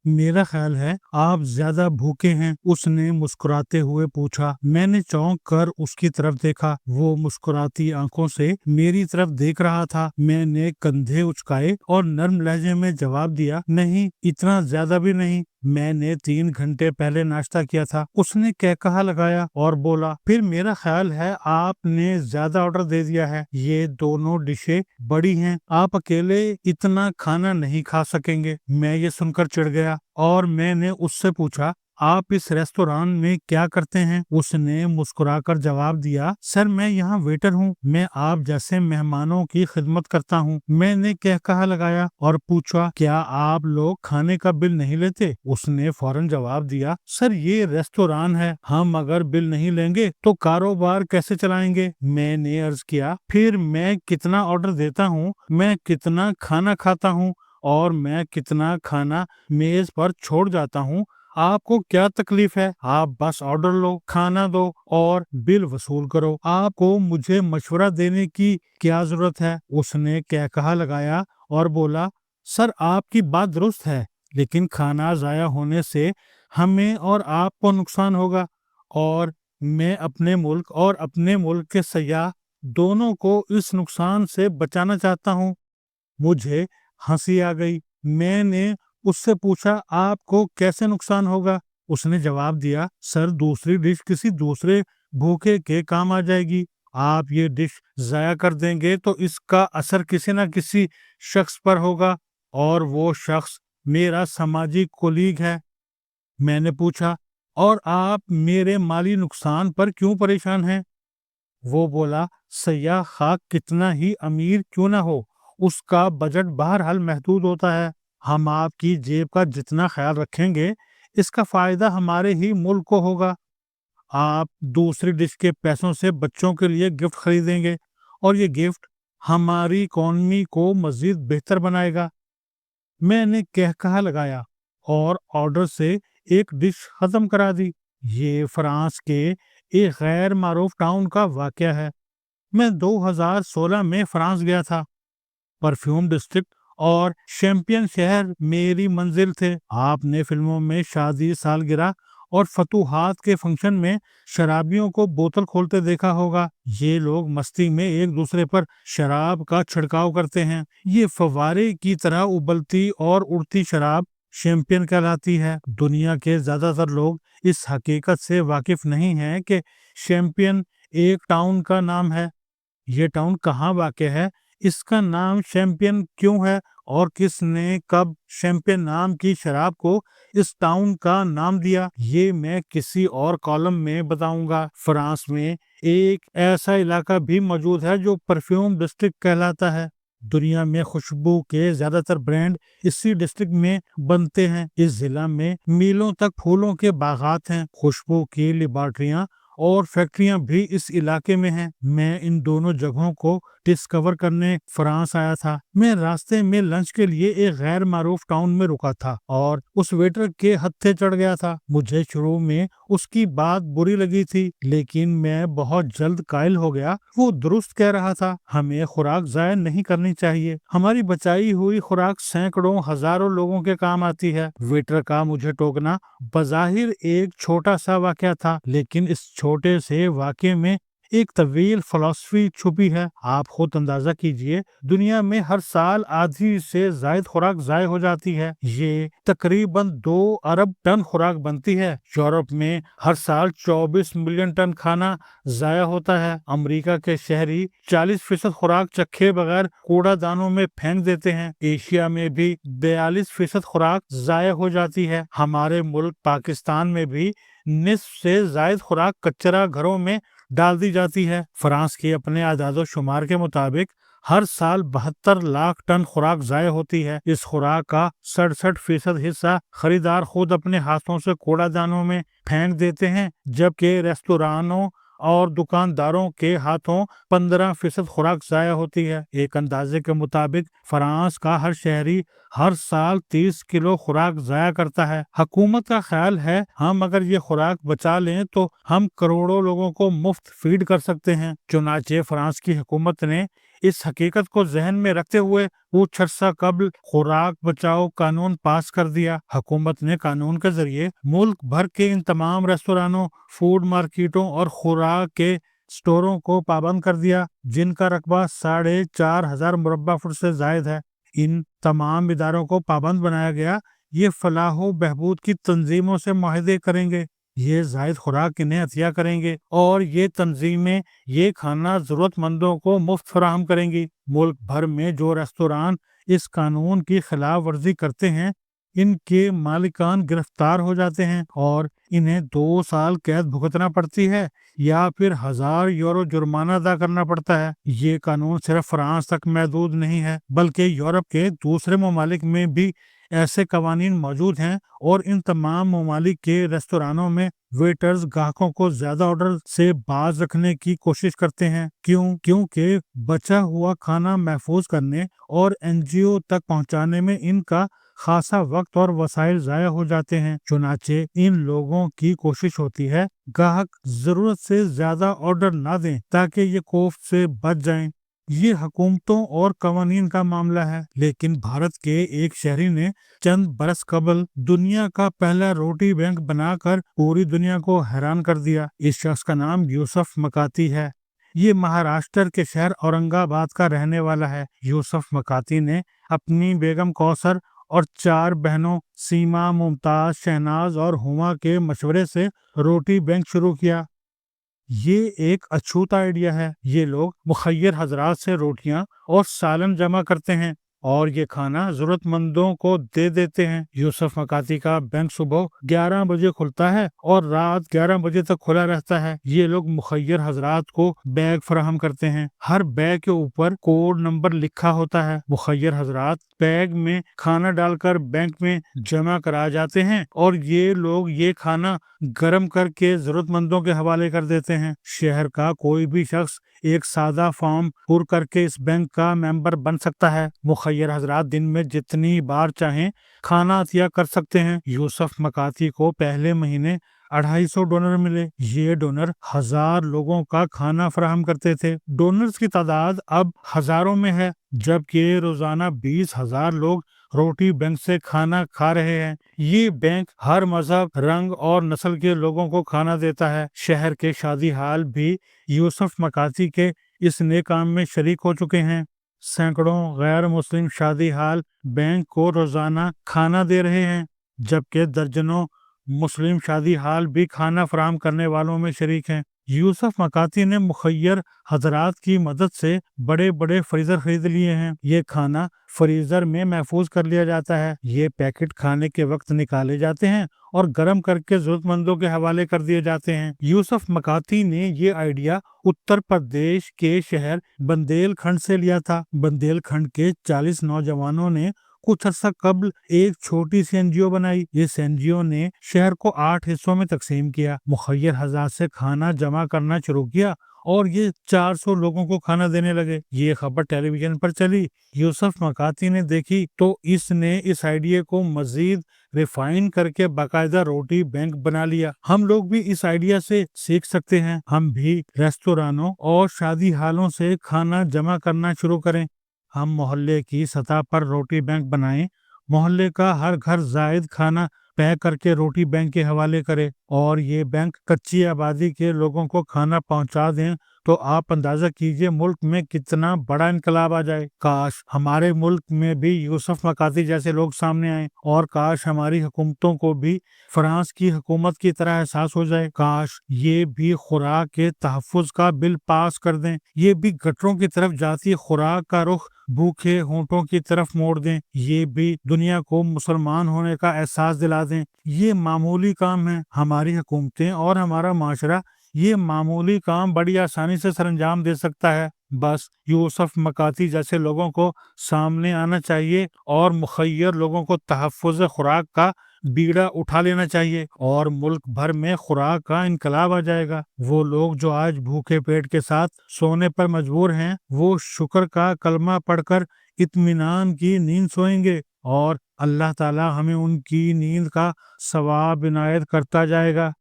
میرا خیال ہے آپ زیادہ بھوکے ہیں، اس نے مسکراتے ہوئے پوچھا۔ میں نے چونک کر اس کی طرف دیکھا، وہ مسکراتی آنکھوں سے میری طرف دیکھ رہا تھا۔ میں نے کندھے اچکائے اور نرم لہجے میں جواب دیا، نہیں، اتنا زیادہ بھی نہیں، میں نے 3 گھنٹے پہلے ناشتہ کیا تھا۔ اس نے کہا لگایا اور بولا، پھر میرا خیال ہے آپ نے زیادہ آرڈر دے دیا ہے، یہ دونوں ڈشیں بڑی ہیں، آپ اکیلے اتنا کھانا نہیں کھا سکیں گے۔ میں یہ سن کر چڑ گیا اور میں نے اس سے پوچھا، آپ اس ریستوران میں کیا کرتے ہیں؟ اس نے مسکرا کر جواب دیا، سر میں یہاں ویٹر ہوں، میں آپ جیسے مہمانوں کی خدمت کرتا ہوں۔ میں نے کہا لگایا اور پوچھا، کیا آپ لوگ کھانے کا بل نہیں لیتے؟ اس نے فوراً جواب دیا، سر یہ ریستوران ہے، ہم اگر بل نہیں لیں گے تو کاروبار کیسے چلائیں گے؟ میں نے عرض کیا، پھر میں کتنا آرڈر دیتا ہوں، میں کتنا کھانا کھاتا ہوں اور میں کتنا کھانا میز پر چھوڑ جاتا ہوں، آپ کو کیا تکلیف ہے؟ آپ بس آرڈر لو، کھانا دو اور بل وصول کرو، آپ کو مجھے مشورہ دینے کی کیا ضرورت ہے؟ اس نے کہا لگایا اور بولا، سر آپ کی بات درست ہے، لیکن کھانا ضائع ہونے سے ہمیں اور آپ کو نقصان ہوگا، اور میں اپنے ملک اور اپنے ملک کے سیاح دونوں کو اس نقصان سے بچانا چاہتا ہوں۔ مجھے ہنسی آ گئی۔ میں نے اس سے پوچھا، آپ کو کیسے نقصان ہوگا؟ اس نے جواب دیا، سر دوسری ڈش کسی دوسرے بھوکے کے کام آ جائے گی، آپ یہ ڈش ضائع کر دیں گے تو اس کا اثر کسی نہ کسی شخص پر ہوگا، اور وہ شخص میرا سماجی کولیگ ہے۔ میں نے پوچھا، اور آپ میرے مالی نقصان پر کیوں پریشان ہیں؟ وہ بولا، سیاح خاک کتنا ہی امیر کیوں نہ ہو، اس کا بجٹ بہرحال محدود ہوتا ہے، ہم آپ کی جیب کا جتنا خیال رکھیں گے اس کا فائدہ ہمارے ہی ملک کو ہوگا۔ آپ دوسری ڈش کے پیسوں سے بچوں کے لیے گفٹ خریدیں گے اور یہ گفٹ ہماری اکانومی کو مزید بہتر بنائے گا۔ میں نے کہا لگایا اور آرڈر سے ایک ڈش ختم کرا دی۔ یہ فرانس کے ایک غیر معروف ٹاؤن کا واقعہ ہے۔ میں 2016 میں فرانس گیا تھا۔ پرفیوم ڈسٹرکٹ اور شیمپین شہر میری منزل تھے۔ آپ نے فلموں میں شادی سالگرہ اور فتوحات کے فنکشن میں شرابیوں کو بوتل کھولتے دیکھا ہوگا۔ یہ لوگ مستی میں ایک دوسرے پر شراب کا چھڑکاؤ کرتے ہیں۔ یہ فوارے کی طرح ابلتی اور اڑتی شراب شیمپین کہلاتی ہے۔ دنیا کے زیادہ تر لوگ اس حقیقت سے واقف نہیں ہیں کہ شیمپین ایک ٹاؤن کا نام ہے۔ یہ ٹاؤن کہاں واقع ہے، اس کا نام شیمپین کیوں ہے، اور کس نے کب شیمپین نام کی شراب کو اس ٹاؤن کا نام دیا، یہ میں کسی اور کالم میں بتاؤں گا۔ فرانس میں ایک ایسا علاقہ بھی موجود ہے جو پرفیوم ڈسٹرکٹ کہلاتا ہے۔ دنیا میں خوشبو کے زیادہ تر برانڈ اسی ڈسٹرکٹ میں بنتے ہیں۔ اس ضلع میں میلوں تک پھولوں کے باغات ہیں۔ خوشبو کی لیبارٹریاں اور فیکٹریاں بھی اس علاقے میں ہیں۔ میں ان دونوں جگہوں کو ڈسکور کرنے فرانس آیا تھا۔ میں راستے میں لنچ کے لیے ایک غیر معروف ٹاؤن میں رکا تھا اور اس ویٹر کے ہتھے چڑھ گیا تھا۔ مجھے شروع میں اس کی بات بری لگی تھی، لیکن میں بہت جلد قائل ہو گیا۔ وہ درست کہہ رہا تھا، ہمیں خوراک ضائع نہیں کرنی چاہیے۔ ہماری بچائی ہوئی خوراک سینکڑوں ہزاروں لوگوں کے کام آتی ہے۔ ویٹر کا مجھے ٹوکنا بظاہر ایک چھوٹا سا واقعہ تھا، لیکن اس چھوٹے سے واقعے میں ایک طویل فلسفی چھپی ہے۔ آپ خود اندازہ کیجئے، دنیا میں ہر سال آدھی سے زائد خوراک ضائع ہو جاتی ہے۔ یہ تقریباً 2 ارب ٹن خوراک بنتی ہے۔ یورپ میں ہر سال 24 ملین ٹن کھانا ضائع ہوتا ہے۔ امریکہ کے شہری 40% خوراک چکھے بغیر کوڑا دانوں میں پھینک دیتے ہیں۔ ایشیا میں بھی 42% خوراک ضائع ہو جاتی ہے۔ ہمارے ملک پاکستان میں بھی نصف سے زائد خوراک کچرا گھروں میں ڈال دی جاتی ہے۔ فرانس کے اپنے اعداد و شمار کے مطابق ہر سال 72 لاکھ ٹن خوراک ضائع ہوتی ہے۔ اس خوراک کا 67% حصہ خریدار خود اپنے ہاتھوں سے کوڑا دانوں میں پھینک دیتے ہیں، جبکہ ریستورانوں اور دکانداروں کے ہاتھوں 15% خوراک ضائع ہوتی ہے۔ ایک اندازے کے مطابق فرانس کا ہر شہری ہر سال 30 کلو خوراک ضائع کرتا ہے۔ حکومت کا خیال ہے ہم اگر یہ خوراک بچا لیں تو ہم کروڑوں لوگوں کو مفت فیڈ کر سکتے ہیں۔ چنانچہ فرانس کی حکومت نے اس حقیقت کو ذہن میں رکھتے ہوئے کچھ عرصہ قبل خوراک بچاؤ قانون پاس کر دیا۔ حکومت نے قانون کے ذریعے ملک بھر کے ان تمام ریستورانوں، فوڈ مارکیٹوں اور خوراک کے سٹوروں کو پابند کر دیا جن کا رقبہ 4,500 مربع فٹ سے زائد ہے۔ ان تمام اداروں کو پابند بنایا گیا۔ یہ فلاح و بہبود کی تنظیموں سے معاہدے کریں گے، یہ زائد خوراک انہیں عطیہ کریں گے اور یہ تنظیمیں یہ کھانا ضرورت مندوں کو مفت فراہم کریں گی۔ ملک بھر میں جو ریستوران اس قانون کی خلاف ورزی کرتے ہیں ان کے مالکان گرفتار ہو جاتے ہیں اور انہیں 2 سال قید بھگتنا پڑتی ہے یا پھر 1,000 یورو جرمانہ ادا کرنا پڑتا ہے۔ یہ قانون صرف فرانس تک محدود نہیں ہے بلکہ یورپ کے دوسرے ممالک میں بھی ایسے قوانین موجود ہیں اور ان تمام ممالک کے ریستورانوں میں ویٹرز گاہکوں کو زیادہ آرڈر سے باز رکھنے کی کوشش کرتے ہیں۔ کیونکہ بچا ہوا کھانا محفوظ کرنے اور NGO تک پہنچانے میں ان کا خاصا وقت اور وسائل ضائع ہو جاتے ہیں۔ چنانچہ ان لوگوں کی کوشش ہوتی ہے گاہک ضرورت سے زیادہ آرڈر نہ دیں تاکہ یہ خوف سے بچ جائیں۔ یہ حکومتوں اور قوانین کا معاملہ ہے، لیکن بھارت کے ایک شہری نے چند برس قبل دنیا کا پہلا روٹی بینک بنا کر پوری دنیا کو حیران کر دیا۔ اس شخص کا نام یوسف مکاتی ہے۔ یہ مہاراشٹر کے شہر اورنگ آباد کا رہنے والا ہے۔ یوسف مکاتی نے اپنی بیگم کوثر اور 4 بہنوں سیما، ممتاز، شہناز اور ہما کے مشورے سے روٹی بینک شروع کیا۔ یہ ایک اچھوتا آئیڈیا ہے۔ یہ لوگ مخیر حضرات سے روٹیاں اور سالن جمع کرتے ہیں اور یہ کھانا ضرورت مندوں کو دے دیتے ہیں۔ یوسف مکاتی کا بینک صبح 11 بجے کھلتا ہے اور رات 11 بجے تک کھلا رہتا ہے۔ یہ لوگ مخیر حضرات کو بیگ فراہم کرتے ہیں۔ ہر بیگ کے اوپر کوڈ نمبر لکھا ہوتا ہے۔ مخیر حضرات بیگ میں کھانا ڈال کر بینک میں جمع کرا جاتے ہیں اور یہ لوگ یہ کھانا گرم کر کے ضرورت مندوں کے حوالے کر دیتے ہیں۔ شہر کا کوئی بھی شخص ایک سادہ فارم پر کر کے اس بینک کا ممبر بن سکتا ہے۔ مخیر حضرات دن میں جتنی بار چاہیں کھانا عطیہ کر سکتے ہیں۔ یوسف مکاتی کو پہلے مہینے 250 ڈونر ملے۔ یہ ڈونر 1000 لوگوں کا کھانا فراہم کرتے تھے۔ ڈونرز کی تعداد اب ہزاروں میں ہے جبکہ روزانہ 20,000 لوگ روٹی بینک سے کھانا کھا رہے ہیں۔ یہ بینک ہر مذہب، رنگ اور نسل کے لوگوں کو کھانا دیتا ہے۔ شہر کے شادی ہال بھی یوسف مکاتی کے اس نیک کام میں شریک ہو چکے ہیں۔ سینکڑوں غیر مسلم شادی ہال بینک کو روزانہ کھانا دے رہے ہیں جبکہ درجنوں مسلم شادی ہال بھی کھانا فراہم کرنے والوں میں شریک ہیں۔ یوسف مکاتی نے مخیر حضرات کی مدد سے بڑے بڑے فریزر خرید لیے ہیں۔ یہ کھانا فریزر میں محفوظ کر لیا جاتا ہے۔ یہ پیکٹ کھانے کے وقت نکالے جاتے ہیں اور گرم کر کے ضرورت مندوں کے حوالے کر دیے جاتے ہیں۔ یوسف مکاتی نے یہ آئیڈیا اتر پردیش کے شہر بندیل کھنڈ سے لیا تھا۔ بندیل کھنڈ کے 40 نوجوانوں نے کچھ عرصہ قبل ایک چھوٹی سی NGO بنائی۔ اس NGO نے شہر کو 8 حصوں میں تقسیم کیا، مخیر حضرات سے کھانا جمع کرنا شروع کیا اور یہ 400 لوگوں کو کھانا دینے لگے۔ یہ خبر ٹیلی ویژن پر چلی۔ یوسف مکاتی نے دیکھی تو اس نے اس آئیڈیا کو مزید ریفائن کر کے باقاعدہ روٹی بینک بنا لیا۔ ہم لوگ بھی اس آئیڈیا سے سیکھ سکتے ہیں۔ ہم بھی ریستورانوں اور شادی ہالوں سے کھانا جمع کرنا شروع کریں۔ ہم محلے کی سطح پر روٹی بینک بنائیں، محلے کا ہر گھر زائد کھانا پیک کر کے روٹی بینک کے حوالے کرے اور یہ بینک کچی آبادی کے لوگوں کو کھانا پہنچا دیں تو آپ اندازہ کیجئے ملک میں کتنا بڑا انقلاب آ جائے۔ کاش ہمارے ملک میں بھی یوسف مکاتی جیسے لوگ سامنے آئیں اور کاش ہماری حکومتوں کو بھی فرانس کی حکومت کی طرح احساس ہو جائے۔ کاش یہ بھی خوراک کے تحفظ کا بل پاس کر دیں، یہ بھی گٹروں کی طرف جاتی خوراک کا رخ بھوکے ہونٹوں کی طرف موڑ دیں، یہ بھی دنیا کو مسلمان ہونے کا احساس دلا دیں۔ یہ معمولی کام ہے۔ ہماری حکومتیں اور ہمارا معاشرہ یہ معمولی کام بڑی آسانی سے سر انجام دے سکتا ہے۔ بس یوسف مکاتی جیسے لوگوں کو سامنے آنا چاہیے اور مخیر لوگوں کو تحفظ خوراک کا بیڑا اٹھا لینا چاہیے اور ملک بھر میں خوراک کا انقلاب آ جائے گا۔ وہ لوگ جو آج بھوکے پیٹ کے ساتھ سونے پر مجبور ہیں وہ شکر کا کلمہ پڑھ کر اطمینان کی نیند سوئیں گے اور اللہ تعالی ہمیں ان کی نیند کا ثواب عنایت کرتا جائے گا۔